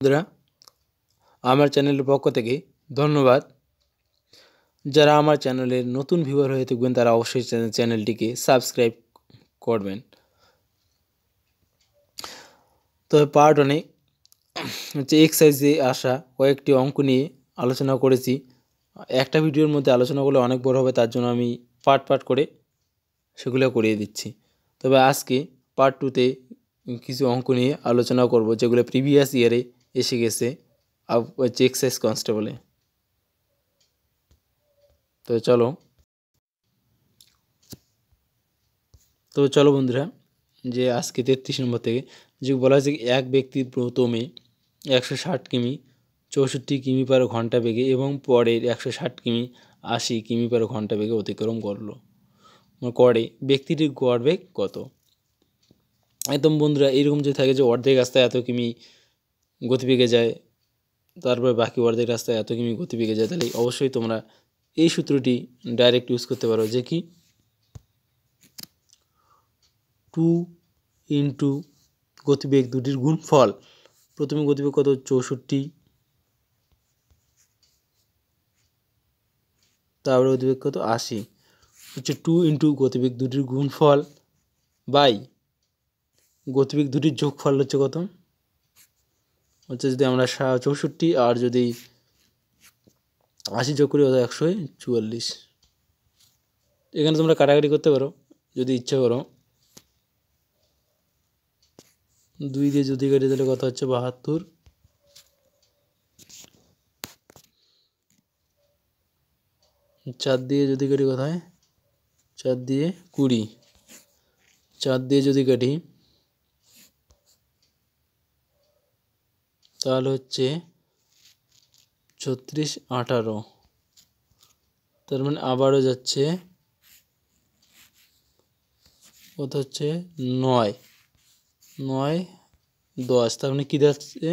বন্ধুরা, আমার চ্যানেলের পক্ষ থেকে ধন্যবাদ। যারা আমার চ্যানেলের নতুন ভিউয়ার হয়ে থাকবেন তারা অবশ্যই চ্যানেলটিকে সাবস্ক্রাইব করবেন। তবে পার্ট ওয়ানে এক্সারসাইজে আসা কয়েকটি অঙ্ক নিয়ে আলোচনা করেছি। একটা ভিডিওর মধ্যে আলোচনা করলে অনেক বড় হবে, তার জন্য আমি পার্ট করে সেগুলো করিয়ে দিচ্ছি। তবে আজকে পার্ট 2তে কিছু অঙ্ক নিয়ে আলোচনা করব যেগুলো প্রিভিয়াস ইয়ারে এসে গেছে এক্সাইজ কনস্টেবলে। তো চলো বন্ধুরা, যে আজকে 33 নম্বর থেকে যে বলা হয়েছে এক ব্যক্তি প্রথমে 160 কিমি 64 কিমি পার ঘন্টা বেগে এবং পরের 160 কিমি 80 কিমি পার ঘন্টা বেগে অতিক্রম করে ব্যক্তিটির গড় বেগ কত? একদম বন্ধুরা এইরকম যে থাকে যে অর্ধেক রাস্তায় এত কিমি গতিবেগে যায়, তারপর বাকি অর্ধেক রাস্তায় এত কিমি গতিবেগে যায়, তাহলে অবশ্যই তোমরা এই সূত্রটি ডাইরেক্ট ইউজ করতে পারো, যে কি 2 ইন্টু গতিবেগ দুটির গুণফল। প্রথমে গতিবেগ কত? 64, তারপরে গতিবেগ কত? 80, হচ্ছে 2 ইন্টু গতিবেগ দুটির গুণফল বাই গতিবেগ দুটির যোগফল হচ্ছে কত? হচ্ছে যদি আমরা 64 আর যদি 80 যোগ করি কত? 144। এখানে তোমরা কাটাকাটি করতে পারো যদি ইচ্ছা করো। 2 দিয়ে যদি কাটি তাহলে কত হচ্ছে? 72। 4 দিয়ে যদি কাটি কত হয়? 4 দিয়ে 20। 4 দিয়ে যদি কাটি তাহলে হচ্ছে 36, 18। তার মানে আবারও যাচ্ছে কত হচ্ছে? 9, 9, 10। তার মানে কী যাচ্ছে?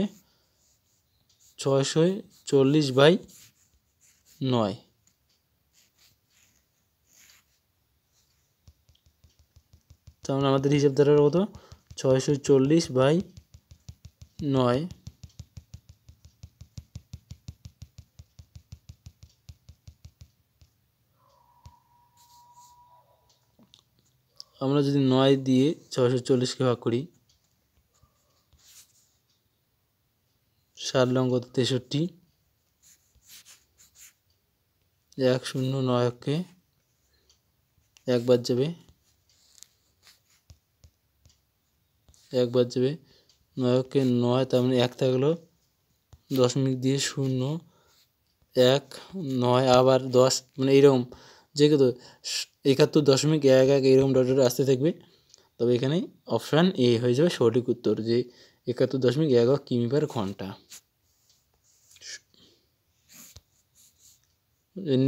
640/9। তার মানে আমাদের হিসাব দ্বারা কত? 640/9। আমরা যদি 9 দিয়ে 640কে ভাগ করি, 7 লং কত? 63। 109কে একবার যাবে, 9কে 9, তার মানে 1 থাকলো, দশমিক দিয়ে 0, 1, 9 আবার 10, মানে এইরকম যে কত 71.11 এইরকম ডট আসতে থাকবে। তবে এখানে অপশান এ হয়ে যাবে সঠিক উত্তর, যে 71.11 কিমি পার ঘন্টা।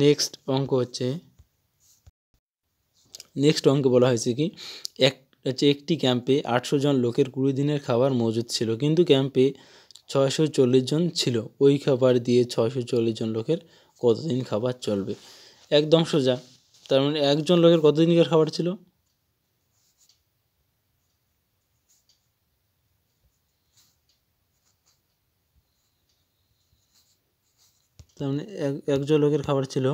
নেক্সট অঙ্কে বলা হয়েছে কি একটি ক্যাম্পে 800 জন লোকের 20 দিনের খাবার মজুদ ছিল, কিন্তু ক্যাম্পে 640 জন ছিল। ওই খাবার দিয়ে 640 জন লোকের কতদিন খাবার চলবে? একদম সোজা। তার মানে একজন লোকের কতদিনকার খাবার ছিল? তার মানে একজন লোকের খাবার ছিল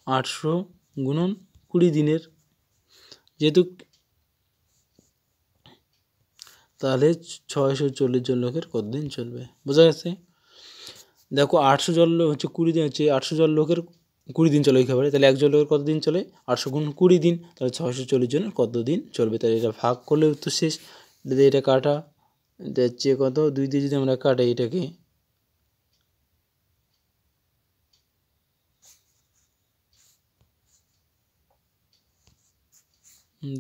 800 গুণন 20 দিনের, যেহেতু তাহলে 640 জন লোকের কতদিন চলবে? বোঝা গেছে? দেখো 800 জন হচ্ছে 20 দিন, হচ্ছে 800 জন লোকের 20 দিন চলে ওই খাবারে, তাহলে একজন লোকের কতদিন চলে? 800 গুণ 20 দিন, তাহলে 640 জনের কতদিন চলবে? তাহলে এটা ভাগ করলে উত্তর শেষ। এটা কাটা যাচ্ছে কত? 2 দিয়ে যদি আমরা কাটাই এটাকে,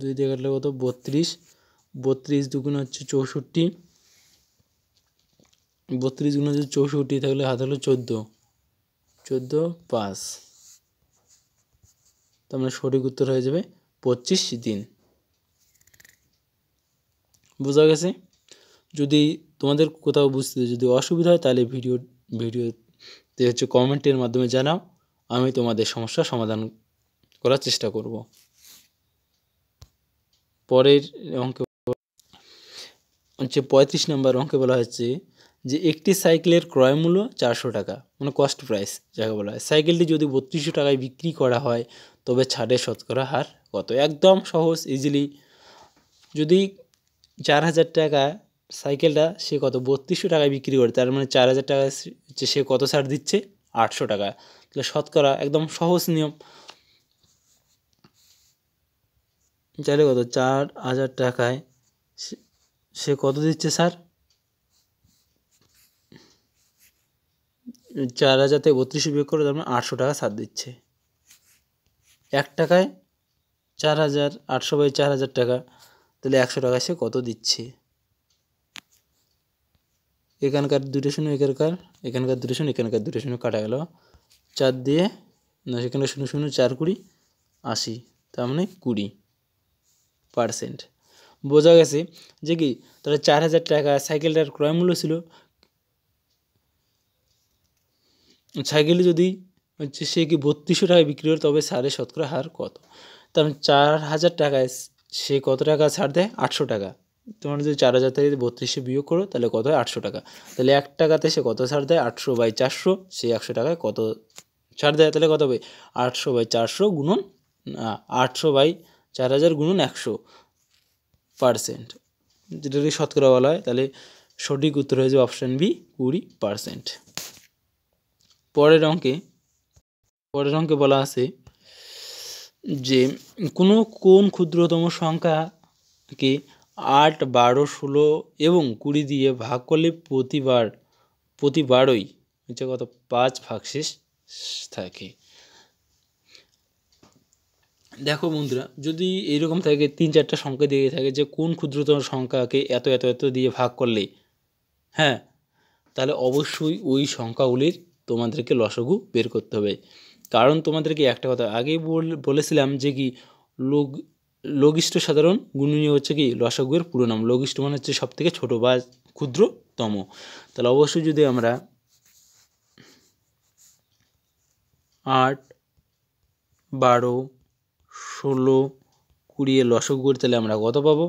দুই দিয়ে কাটলে কত? 32। 32 দুগুণ হচ্ছে 64। 32 গুণ হচ্ছে 64, তাহলে হাত হলো 14, 5। তার মানে সঠিক উত্তর হয়ে যাবে 25 দিন। বোঝা গেছে? যদি তোমাদের কোথাও বুঝতে যদি অসুবিধা হয় তাহলে ভিডিওতে হচ্ছে কমেন্টের মাধ্যমে জানাও, আমি তোমাদের সমস্যার সমাধান করার চেষ্টা করব। পরের অঙ্কে হচ্ছে 35 নম্বর অঙ্কে বলা হচ্ছে যে একটি সাইকেলের ক্রয় মূল্য 400 টাকা, মানে কস্ট প্রাইস যাকে বলা হয়। সাইকেলটি যদি 3200 টাকায় বিক্রি করা হয় তবে ছাড়ের শতকরা হার কত? একদম সহজ, ইজিলি। যদি 4000 টাকা সাইকেলটা সে কত 3200 টাকায় বিক্রি করে, তার মানে 4000 টাকা সে কত ছাড় দিচ্ছে? 800 টাকা। তাহলে শতকরা একদম সহজ নিয়ম। চাইলে কত 4000 টাকায় সে কত দিচ্ছে স্যার? 4000 থেকে 3200 বিয়োগ করে তার মানে 800 টাকা ছাড় দিচ্ছে। 1 টাকায় 4000, 800 বাই 4000 টাকা, তাহলে 100 টাকায় সে কত দিচ্ছে? এখানকার দুটো শূন্য, এখানকার দুটো শূন্য, এখানকার দুটো শূন্য কাটা গেল। 4 দিয়ে না, সেখানে 0 0 4 20 80, তার মানে 20%। বোঝা গেছে যে কি তাহলে 4000 টাকা সাইকেলটার ক্রয় মূল্য ছিল। সাইকেলটি যদি হচ্ছে সে কি 3200 টাকায় বিক্রি করে তবে ছাড়ের শতকরা হার কত? তার মানে 4000 টাকায় সে কত টাকা ছাড় দেয়? 800 টাকা। তোমরা যদি 4000 থেকে 3200 বিয়োগ করো তাহলে কত হয়? 800 টাকা। তাহলে 1 টাকাতে সে কত ছাড় দেয়? 800 বাই 400, সে 100 টাকায় কত ছাড় দেয়? তাহলে কত হবে? 800 বাই 400 গুণন 800 বাই 4000 গুণন 100%, যেটাকে শতকরা বলা হয়। তাহলে সঠিক উত্তর হয়ে যাবে অপশান বি, 20%। পরের অঙ্কে বলা আছে যে কোন ক্ষুদ্রতম সংখ্যাকে 8, 12, 16 এবং 20 দিয়ে ভাগ করলে প্রতিবারই হচ্ছে কত 5 ভাগশেষ থাকে। দেখো বন্ধুরা, যদি এইরকম থাকে 3-4টা সংখ্যা দিয়ে থাকে যে কোন ক্ষুদ্রতম সংখ্যাকে এত এত এত দিয়ে ভাগ করলে, হ্যাঁ, তাহলে অবশ্যই ওই সংখ্যাগুলির তোমাদেরকে লসাগু বের করতে হবে। কারণ তোমাদেরকে একটা কথা আগেই বলেছিলাম যে কি লঘিষ্ঠ সাধারণ গুণনীয় হচ্ছে কি লসাগুয়ের পুরো নাম। লঘিষ্ঠ মানে হচ্ছে সব থেকে ছোটো বা ক্ষুদ্রতম। তাহলে অবশ্যই যদি আমরা 8, 12, 16, 20 এর লসাগু করি তাহলে আমরা কত পাবো?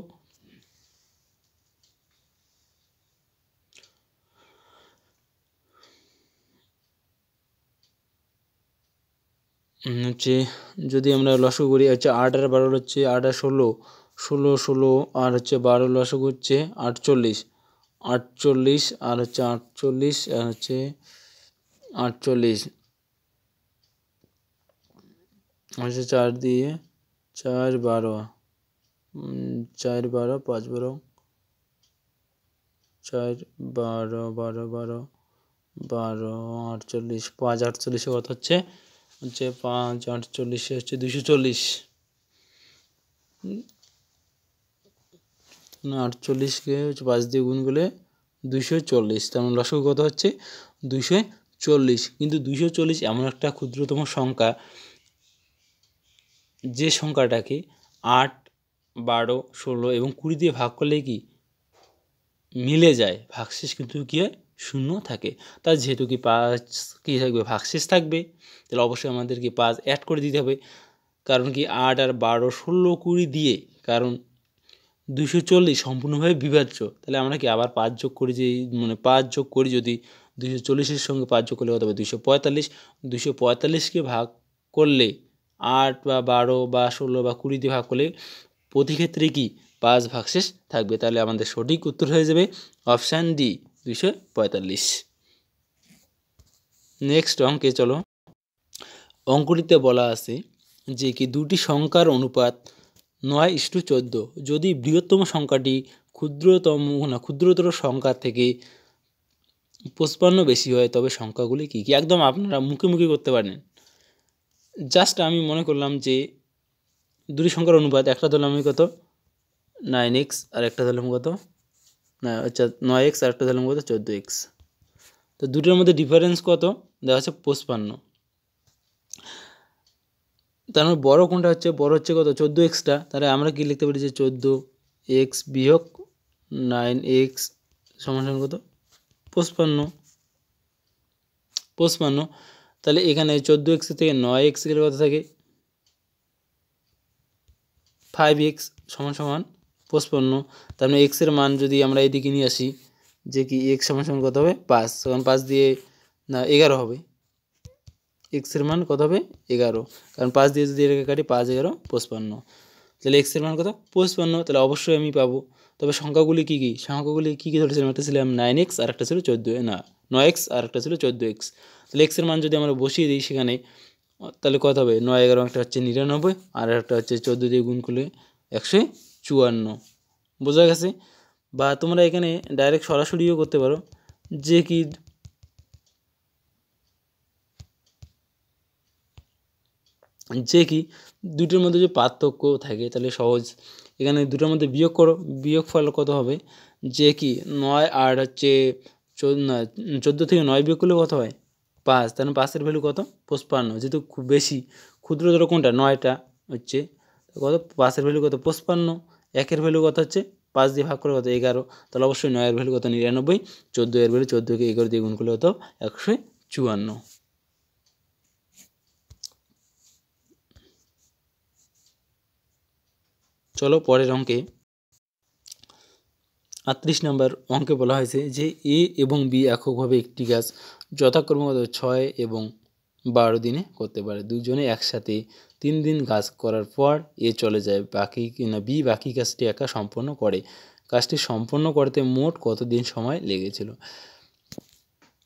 হচ্ছে যদি আমরা লসাগু করি হচ্ছে 8 আর 12 হচ্ছে 8 আর 16, 16, 16 আর হচ্ছে 12 লসাগু হচ্ছে 48, 48 আর হচ্ছে 48 আর হচ্ছে 48 হচ্ছে 4 দিয়ে 4, 12, 4, 12, 5, 12, 4, 12, 12, 12, 12, 48, 5 48 কত হচ্ছে 5 48 হচ্ছে 240, 48কে হচ্ছে 5 দিয়ে গুণ করলে 240, তার মানে লসাগু কত হচ্ছে 240। কিন্তু 240 এমন একটা ক্ষুদ্রতম সংখ্যা যে সংখ্যাটাকে 8, 12, 16 এবং 20 দিয়ে ভাগ করলে কি মিলে যায়, ভাগশেষ কিন্তু কী হয়? শূন্য থাকে। তার যেহেতু কি 5 কী থাকবে? ভাগশেষ থাকবে, তাহলে অবশ্যই আমাদেরকে 5 অ্যাড করে দিতে হবে। কারণ কি 8 আর 12, 16, 20 দিয়ে, কারণ 240 সম্পূর্ণভাবে বিভাজ্য। তাহলে আমরা কি আবার 5 যোগ করি, যে মানে 5 যোগ করি, যদি 240-এর সঙ্গে 5 যোগ করলে কত হবে? 245। 245কে ভাগ করলে 8 বা 12 বা 16 বা 20 দিয়ে ভাগ করলে প্রতি ক্ষেত্রে কি 5 ভাগশেষ থাকবে। তাহলে আমাদের সঠিক উত্তর হয়ে যাবে অপশান ডি, 245। নেক্সট অঙ্কে চলো। অঙ্কটিতে বলা আছে যে কি দুটি সংখ্যার অনুপাত 9:14। যদি বৃহত্তম সংখ্যাটি ক্ষুদ্রতর সংখ্যা থেকে 55 বেশি হয় তবে সংখ্যাগুলি কী কী? একদম আপনারা মুখে মুখে করতে পারেন। জাস্ট আমি মনে করলাম যে দুটি সংখ্যার অনুপাত, একটা ধরলাম আমি কত 9x আর একটা ধরলাম কত না আচ্ছা 9x আর একটা ধরলাম কত 14x। তো দুটোর মধ্যে ডিফারেন্স কত দেখা যাচ্ছে 55। তার মানে বড় কোনটা হচ্ছে? বড় হচ্ছে কত 14xটা। তাহলে আমরা কি লিখতে পারি যে 14x বিয়োগ 9x সমান কত 55। তাহলে এখানে 14x থেকে 9x গেলে কত থাকে 5x সমান 55, তার মানে এক্সের মান যদি আমরা এদিকে নিয়ে আসি, যে কি এক্স সমান সমান কত হবে 5, তখন 5 দিয়ে না 11 হবে, এক্সের মান কত হবে 11, কারণ 5 দিয়ে যদি এটাকে কাটি 5 11 55, তাহলে এক্সের মান কত 55, তাহলে অবশ্যই আমি পাবো। তবে সংখ্যাগুলি কী কী ধরেছিলাম, একটা ছিলাম 9x আর একটা ছিল 9x আর একটা ছিল 14x, তাহলে এক্সের মান যদি আমরা বসিয়ে দিই সেখানে, তাহলে কত হবে 9 11, একটা হচ্ছে 99 আর একটা হচ্ছে 14 দিয়ে গুণ করলে 154, বোঝা গেছে। বা তোমরা এখানে ডাইরেক্ট সরাসরিও করতে পারো, যে কি দুটোর মধ্যে যে পার্থক্য থাকে তাহলে সহজ, এখানে দুটোর মধ্যে বিয়োগ করো, বিয়োগফল কত হবে, যে কি 9 আর হচ্ছে 14 থেকে 9 বিয়োগ করলে কত হয় 5, তাহলে 5-এর ভ্যালু কত 55, যেহেতু খুব বেশি ক্ষুদ্রতর কোনটা 9টা হচ্ছে কত, 5-এর ভ্যালু কত 55, 1-এর ভ্যালু কত হচ্ছে 5 দিয়ে ভাগ করে কত 11, তাহলে অবশ্যই 9-এর ভ্যালু কত 99, 14-এর ভ্যালু 14কে 11 দিয়ে গুণ করলে কত 154। চলো পরের অঙ্কে 38 নম্বর অঙ্কে বলা হয়েছে যে এ এবং বি এককভাবে একটি কাজ যথাক্রমে 6 এবং 12 দিনে করতে পারে। দুজনে একসাথে 3 দিন কাজ করার পর এ চলে যায়, বি বাকি কাজটি একা সম্পন্ন করে। কাজটি সম্পন্ন করতে মোট কত দিন সময় লেগেছিল?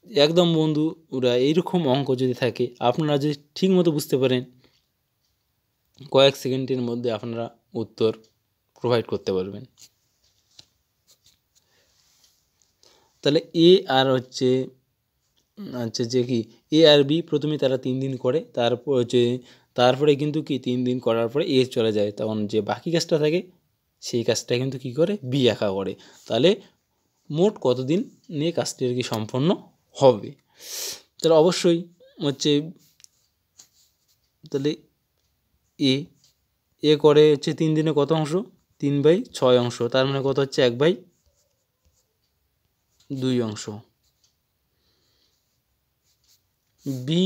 একদম বন্ধুরা, এইরকম অঙ্ক যদি থাকে আপনারা যদি ঠিকমতো বুঝতে পারেন, কয়েক সেকেন্ডের মধ্যে আপনারা উত্তর প্রোভাইড করতে পারবেন। তাহলে এ আর হচ্ছে যে কি এ আর বি প্রথমে তারা 3 দিন করে, তারপরে কিন্তু কি 3 দিন করার পরে এ চলে যায়, তখন যে বাকি কাজটা থাকে সেই কাজটা কিন্তু কি করে বি একা করে। তাহলে মোট কতদিন নিয়ে কাজটি আর কি সম্পন্ন হবে? তাহলে অবশ্যই হচ্ছে তাহলে এ করে হচ্ছে 3 দিনে কত অংশ 3/6 অংশ, তার মানে কত হচ্ছে 1/2 অংশ। বি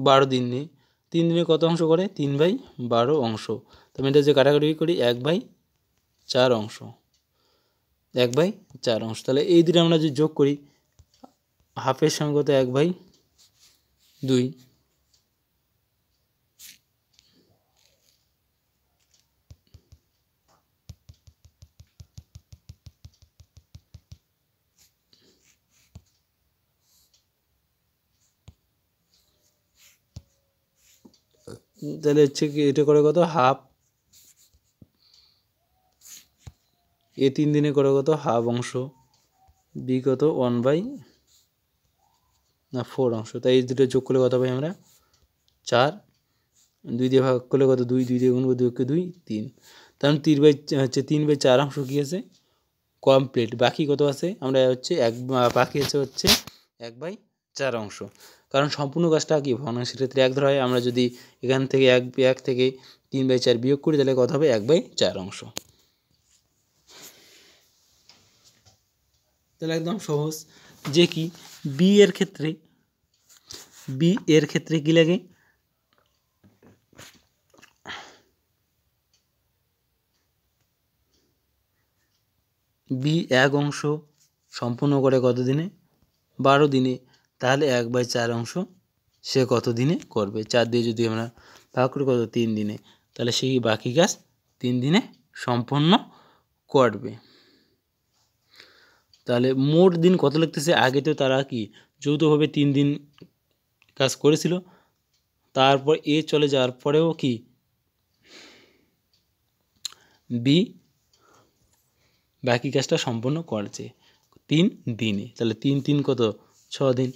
12 দিনে 3 দিনে কত অংশ করে 3/12 অংশ, তো আমি এটা যে কাটাকাটি করি 1/4 অংশ, 1/4 অংশ। তাহলে এই দুটো আমরা যদি যোগ করি, হাফের সঙ্গে কত 1/2, তাহলে হচ্ছে কি এটা করে কত হাফ, এ 3 দিনে করে কত হাফ অংশ, বি কত 1/4 অংশ। তাই এই দুটো যোগ করলে কত পাই আমরা 4, 2 দিয়ে ভাগ করলে কত 2, 2 দিয়ে গুণ করলে 2 কে 2 3, তার মানে 3/4 অংশ কী আছে কমপ্লিট। বাকি কত আছে আমরা হচ্ছে বাকি হচ্ছে 1/4 অংশ, কারণ সম্পূর্ণ কাজটা কি ভগ্নাংশের ক্ষেত্রে 1 ধরা হয়। আমরা যদি এখান থেকে 1 থেকে 3/4 বিয়োগ করি তাহলে কত হবে 1/4 অংশ। তাহলে একদম সহজ, যে কি বি এর ক্ষেত্রে কি লাগে, বি 1 অংশ সম্পূর্ণ করে কত দিনে 12 দিনে, তাহলে 1/4 অংশ সে কত দিনে করবে, 4 দিয়ে যদি আমরা ভাগ করি কত 3 দিনে, তাহলে সেই বাকি কাজ 3 দিনে সম্পন্ন করবে। তাহলে মোট দিন কত লাগতেছে, আগে তো তারা কি যৌথভাবে 3 দিন কাজ করেছিল, তারপর এ চলে যাওয়ার পরেও কি বি বাকি কাজটা সম্পন্ন করেছে 3 দিনে, তাহলে 3 3 কত 6 দিন,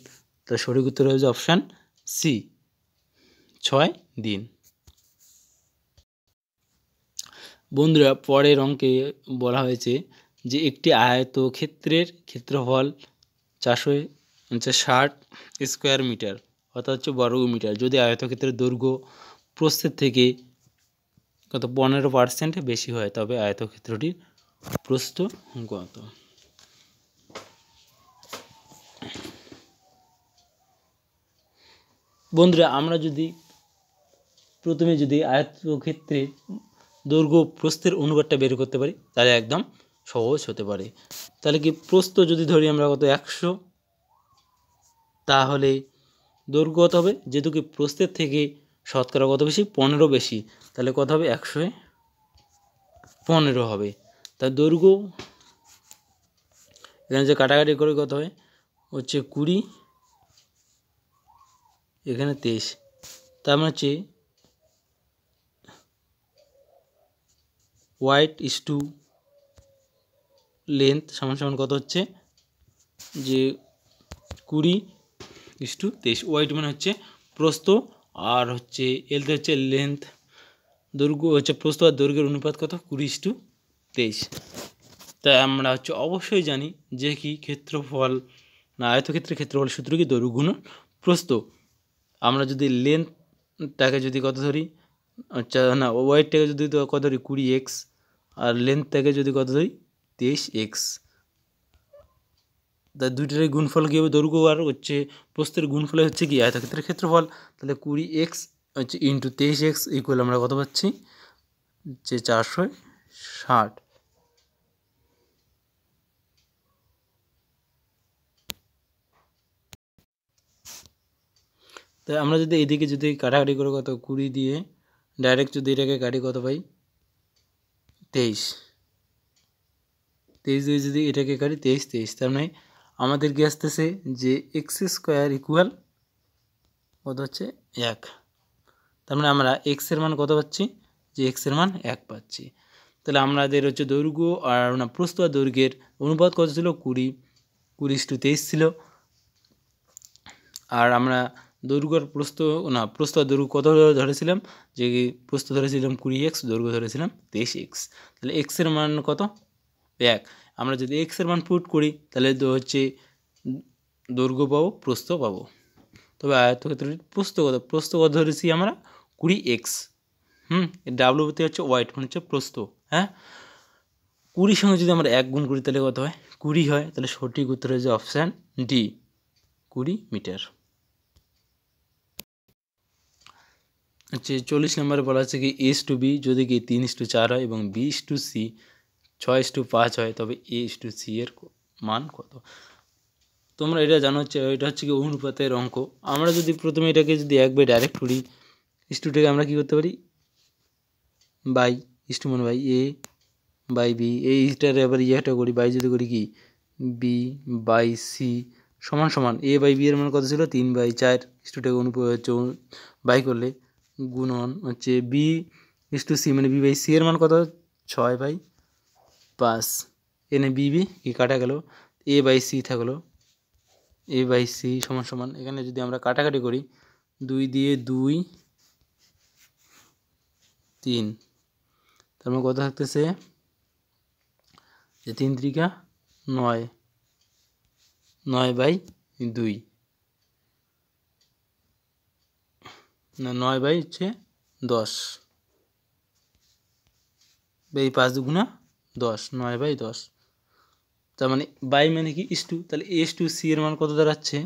তাহলে সঠিক উত্তর হয়ে যাবে অপশান সি 6 দিন। বন্ধুরা, পরের অঙ্কে বলা হয়েছে যে একটি আয়তক্ষেত্রের ক্ষেত্রফল 460 স্কোয়ার মিটার অর্থাৎ হচ্ছে বর্গ মিটার, যদি আয়তক্ষেত্রের দৈর্ঘ্য প্রস্থের থেকে কত 15% বেশি হয় তবে আয়তক্ষেত্রটির প্রস্থ কত? বন্ধুরা, আমরা যদি প্রথমে যদি আয়তক্ষেত্রের দৈর্ঘ্য প্রস্থের অনুপাতটা বের করতে পারি, তাহলে একদম সহজ হতে পারে। তাহলে কি প্রস্থ যদি ধরি আমরা কত 100, তাহলে দৈর্ঘ্য কত হবে, যেহেতু কি প্রস্থের থেকে শতকরা কত বেশি, 15 বেশি, তাহলে কত হবে 100-15 হবে। তার দৈর্ঘ্য এখানে যে কাটাকাটি করে কত হয় হচ্ছে 20, এখানে 23, তার মানে হচ্ছে ওয়াইড ইস টু লেন্থ সমান সমান কত হচ্ছে যে 20:23। ওয়াইড মানে হচ্ছে প্রস্থ, আর হচ্ছে এলতে হচ্ছে লেন্থ, দৈর্ঘ্য হচ্ছে প্রস্থ আর দৈর্ঘ্যের অনুপাত কত 20:23। তাই আমরা হচ্ছে অবশ্যই জানি যে কি ক্ষেত্রফল না আয়তক্ষেত্রের ক্ষেত্রফল সূত্র কি দৈর্ঘ্য গুণন প্রস্থ। আমরা যদি লেন্থটাকে যদি কত ধরি, আচ্ছা না ওয়াইডটাকে যদি কত ধরি 20x, আর লেন্থটাকে যদি কত ধরি 23x, তা দুইটারই গুণফল কী হবে, দৈর্ঘ্য আর হচ্ছে প্রস্থের গুণফলে হচ্ছে কি আয়তক্ষেত্রের ক্ষেত্রফল। তাহলে 20x হচ্ছে ইন্টু 23x ইকুয়াল আমরা কত পাচ্ছি যে 460। তাই আমরা যদি এদিকে যদি কাটাকাটি করে কত 20 দিয়ে ডাইরেক্ট যদি এটাকে কাটি কত পাই 23 দিয়ে যদি এটাকে কাটি 23, তার মানে আমাদের কি আসতেছে যে x² ইকুয়াল কত হচ্ছে 1। তার মানে আমরা x এর মান কত পাচ্ছি, যে x এর মান 1 পাচ্ছি। তাহলে আমাদের হচ্ছে দৈর্ঘ্য আর না প্রস্থ আর দৈর্ঘ্যের অনুপাত কত ছিল 20:23 ছিল। আর আমরা দৈর্ঘ্য আর প্রস্থ আর দৈর্ঘ্য কত ধরেছিলাম, যে প্রস্থ ধরেছিলাম 20x, দৈর্ঘ্য ধরেছিলাম 23x। তাহলে x এর মান কত 1। আমরা যদি x এর মান পুট করি তাহলে হচ্ছে দৈর্ঘ্য পাবো প্রস্থ পাবো। তবে আয়তক্ষেত্রের প্রস্থ কত ধরেছি আমরা 20x, ডাব্লিউতে হচ্ছে ওয়াইড মানে হচ্ছে প্রস্থ। হ্যাঁ, 20 সঙ্গে যদি আমরা 1 গুণ করি তাহলে কত হয় 20 হয়। তাহলে সঠিক উত্তর হচ্ছে অপশান ডি, 20 মিটার। হচ্ছে 40 নম্বরে বলা হচ্ছে কি A/B যদি কি 3:4 হয় এবং B/C 6:5 হয়, তবে A/C এর মান কত। তোমরা এটা জানো হচ্ছে এটা হচ্ছে কি অনুপাতের অঙ্ক। আমরা যদি প্রথমে এটাকে যদি একবার ডাইরেক্ট করি, ইস্টুটাকে আমরা কী করতে পারি বাই ইস্টু মানে বাই A বাই B, এইটার আবার একটা করি বাই যদি করি কি B/C সমান সমান A/B এর মান কত ছিল 3/4, ইস্টুটাকে হচ্ছে বাই করলে গুণন হচ্ছে B/C মানে B/C এর মান কত 6/5, এনে B কি কাটা গেল, A/C থাকলো A/C সমান সমান এখানে যদি আমরা কাটাকাটি করি 2 দিয়ে 2 3, তার মানে কত থাকতেছে যে 3 × 9, 9/2 না 9/10, এই 5 দুগুণা 10, 9/10। তার মানে বাই মানে কি ইস্টু, তাহলে A/C এর মান কত দাঁড়াচ্ছে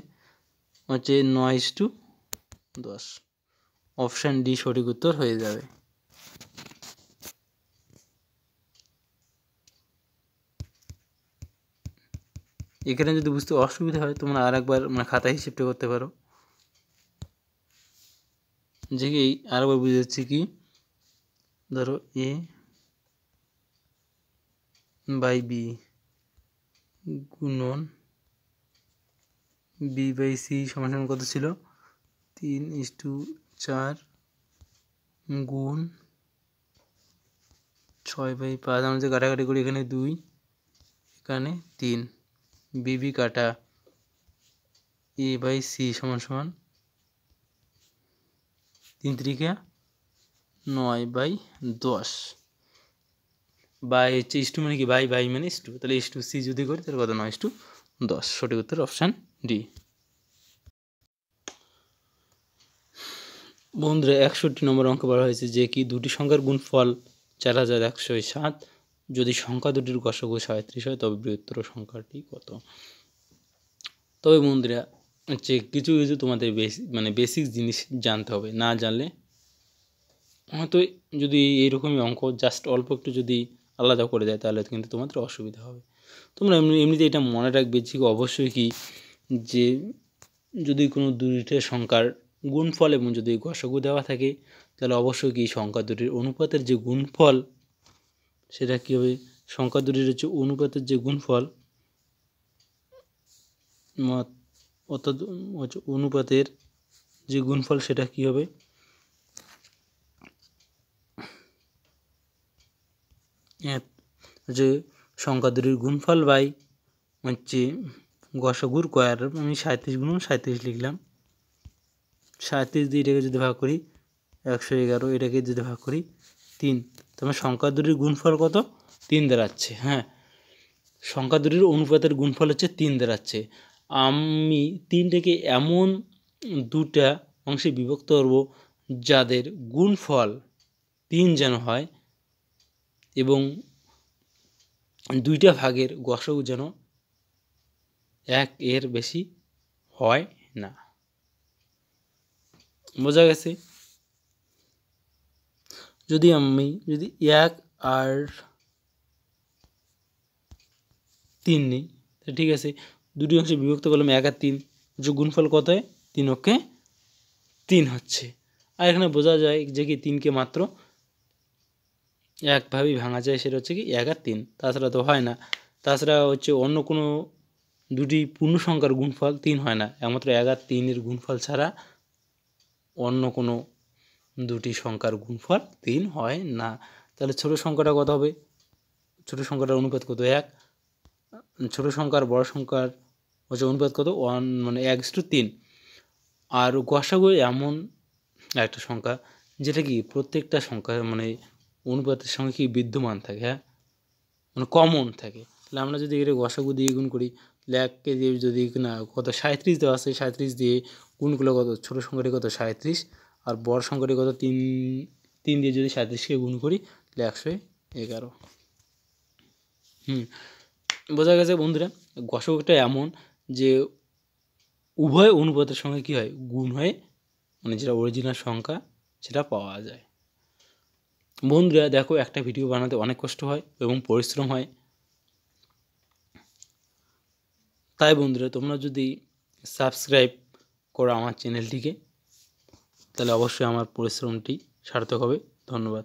হচ্ছে 9:10। অপশান ডি সঠিক উত্তর হয়ে যাবে। এখানে যদি বুঝতে অসুবিধা হয় তোমরা আর একবার মানে খাতা হিসেবটা করতে পারো। যে কি আরেকবার বুঝে যাচ্ছি কি ধরো A/B গুণন B/C সমান সমান কত ছিল 3:4 গুণ 6/5। আমরা যে কাটাকাটি করি এখানে 2 এখানে 3, BB কাটা A/C সমান সমান 3 × 9/10 বাই হচ্ছে ইস্টু মানে কি বাই মানে ইস্টু, তাহলে C যদি করি তাহলে কত 9:10। সঠিক উত্তর অপশান ডি। বন্ধুরা 61 নম্বর অঙ্ক বলা হয়েছে যে কি দুটি সংখ্যার গুণফল 4107, যদি সংখ্যা দুটির গসাগু 37 হয় তবে বৃহত্তর সংখ্যাটি কত। তবে বন্ধুরা হচ্ছে কিছু তোমাদের বেসিক জিনিস জানতে হবে, না জানলে হয়তো যদি এইরকমই অঙ্ক জাস্ট অল্প একটু যদি আলাদা করে দেয় তাহলে কিন্তু তোমাদের অসুবিধা হবে। তোমরা এমনিতে এটা মনে রাখবে যে অবশ্যই কি যে যদি কোনো দুইটা সংখ্যার গুণফল এবং যদি গসাগু দেওয়া থাকে তাহলে অবশ্যই কি সংখ্যা দুটির অনুপাতের যে গুণফল সেটা কী হবে, সংখ্যা দুটির হচ্ছে অনুপাতের যে গুণফল অর্থাৎ হচ্ছে অনুপাতের যে গুণফল সেটা কী হবে, যে সংখ্যা দুটির গুণফল বাই হচ্ছে গসাগুর স্কয়ার। আমি 37 গুণ 37 লিখলাম, 37 দিয়ে এটাকে যদি ভাগ করি 111, এটাকে যদি ভাগ করি 3, তোমার সংখ্যা দুটির গুণফল কত 3 দাঁড়াচ্ছে। হ্যাঁ, সংখ্যা দুটির অনুপাতের গুণফল হচ্ছে 3 দাঁড়াচ্ছে। আমি 3টাকে এমন দুটা অংশে বিভক্ত করব যাদের গুণফল 3 যেন হয় এবং দুইটা ভাগের গসাগু যেন 1 এর বেশি হয় না। বোঝা গেছে? যদি 1 আর 3 নিই, ঠিক আছে, দুটি অংশে বিভক্ত করলাম 1 আর 3, যে গুণফল কত হয় 3 অক্ষে 3 হচ্ছে। আর এখানে বোঝা যায় যে কি 3কে মাত্র একভাবেই ভাঙা যায়, সেটা হচ্ছে কি 1 আর 3, তাছাড়া তো হয় না। তাছাড়া হচ্ছে অন্য কোনো দুটি পূর্ণ সংখ্যার গুণফল 3 হয় না, একমাত্র 1 আর 3-এর গুণফল ছাড়া অন্য কোনো দুটি সংখ্যার গুণফল 3 হয় না। তাহলে ছোট সংখ্যাটা কত হবে, ছোট সংখ্যাটার অনুপাত কত 1, ছোট সংখ্যার বড় সংখ্যার হচ্ছে অনুপাত কত 1, মানে 1:3। আর গসাগু এমন একটা সংখ্যা যেটা কি প্রত্যেকটা সংখ্যা মানে অনুপাতের সঙ্গে কি বিদ্যমান থাকে, হ্যাঁ, মানে কমন থাকে। তাহলে আমরা যদি এটা গসাগু দিয়ে গুণ করি তাহলে 1কে দিয়ে যদি না কত 37 দেওয়া আছে, 37 দিয়ে গুণ করলে কত ছোটো সংখ্যাটি কত 37, আর বড় সংখ্যাটি কত 3 দিয়ে যদি 37কে গুণ করি তাহলে 111। বোঝা গেছে বন্ধুরা? গসাগুটা এমন যে উভয় অনুপাতের সঙ্গে কী হয় গুণ হয়ে মানে যেটা অরিজিনাল সংখ্যা সেটা পাওয়া যায়। বন্ধুরা দেখো, একটা ভিডিও বানাতে অনেক কষ্ট হয় এবং পরিশ্রম হয়, তাই বন্ধুরা তোমরা যদি সাবস্ক্রাইব করো আমার চ্যানেলটিকে তাহলে অবশ্যই আমার পরিশ্রমটি সার্থক হবে। ধন্যবাদ।